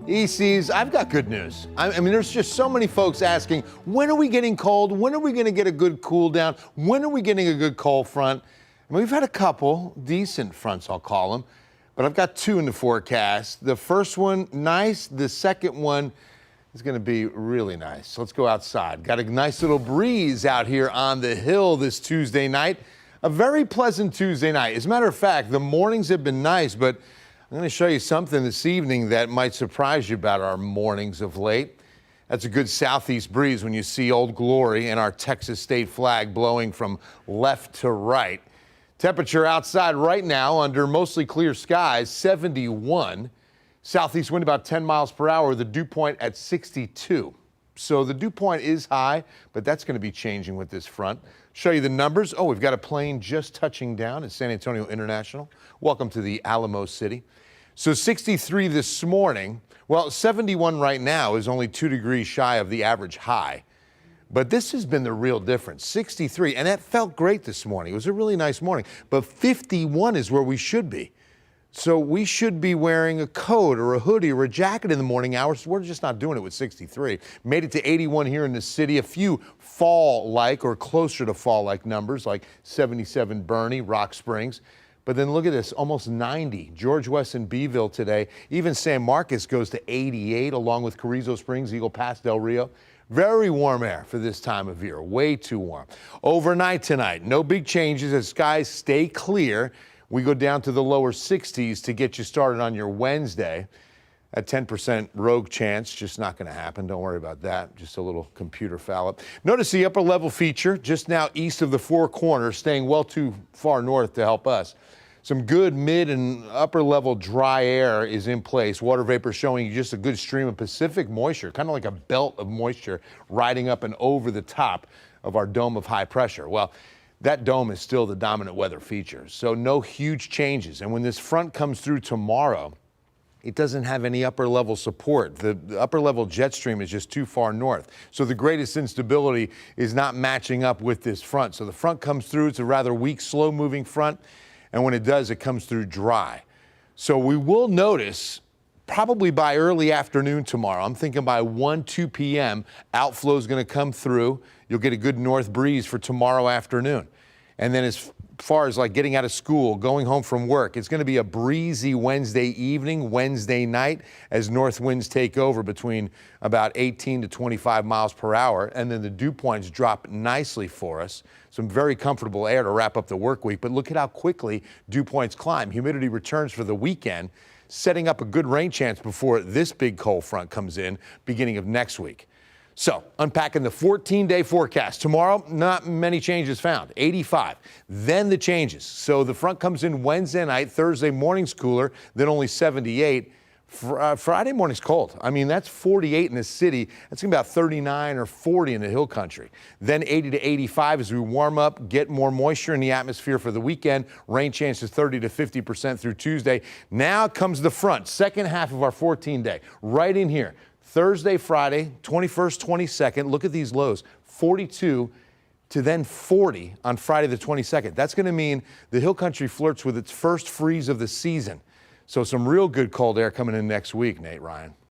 ECs, I've got good news. I mean, there's just so many folks asking, when are we getting cold? When are we going to get a good cool down? When are we getting a good cold front? And we've had a couple decent fronts, I'll call them, but I've got two in the forecast. The first one, nice. The second one is going to be really nice. So let's go outside. Got a nice little breeze out here on the hill this Tuesday night. A very pleasant Tuesday night. As a matter of fact, the mornings have been nice, but I'm going to show you something this evening that might surprise you about our mornings of late. That's a good southeast breeze when you see Old Glory and our Texas state flag blowing from left to right. Temperature outside right now under mostly clear skies, 71. Southeast wind about 10 miles per hour, the dew point at 62. So the dew point is high, but that's going to be changing with this front. Show you the numbers. Oh, we've got a plane just touching down at San Antonio International. Welcome to the Alamo City. So 63 this morning. Well, 71 right now is only 2 degrees shy of the average high. But this has been the real difference, 63, and that felt great this morning. It was a really nice morning, but 51 is where we should be. So we should be wearing a coat or a hoodie or a jacket in the morning hours. We're just not doing it with 63. Made it to 81 here in the city. A few fall-like or closer to fall-like numbers like 77 Bernie, Rock Springs. But then look at this, almost 90. George Weston, Beeville today. Even San Marcos goes to 88 along with Carrizo Springs, Eagle Pass, Del Rio. Very warm air for this time of year, way too warm. Overnight tonight, no big changes as skies stay clear. We go down to the lower 60s to get you started on your Wednesday. A 10% rogue chance, just not going to happen. Don't worry about that. Just a little computer foul up. Notice the upper level feature just now east of the Four Corners, staying well too far north to help us. Some good mid and upper level dry air is in place. Water vapor showing you just a good stream of Pacific moisture, kind of like a belt of moisture riding up and over the top of our dome of high pressure. Well, that dome is still the dominant weather feature, so no huge changes. And when this front comes through tomorrow, it doesn't have any upper level support. The upper level jet stream is just too far north. So the greatest instability is not matching up with this front. So the front comes through, it's a rather weak, slow moving front. And when it does, it comes through dry. So we will notice probably by early afternoon tomorrow, I'm thinking by 1, 2 p.m., outflow is going to come through. You'll get a good north breeze for tomorrow afternoon. And then as far as like getting out of school, going home from work, it's going to be a breezy Wednesday evening, Wednesday night, as north winds take over between about 18 to 25 miles per hour. And then the dew points drop nicely for us. Some very comfortable air to wrap up the work week. But look at how quickly dew points climb. Humidity returns for the weekend, setting up a good rain chance before this big cold front comes in beginning of next week. So, unpacking the 14-day forecast. Tomorrow, not many changes found, 85. Then the changes. So the front comes in Wednesday night, Thursday morning's cooler, then only 78. Friday morning's cold. I mean, that's 48 in the city. That's going to be about 39 or 40 in the hill country. Then 80 to 85 as we warm up, get more moisture in the atmosphere for the weekend. Rain chances 30 to 50% through Tuesday. Now comes the front, second half of our 14-day, right in here. Thursday, Friday, 21st, 22nd. Look at these lows, 42 to then 40 on Friday the 22nd. That's going to mean the hill country flirts with its first freeze of the season. So some real good cold air coming in next week, Nate, Ryan.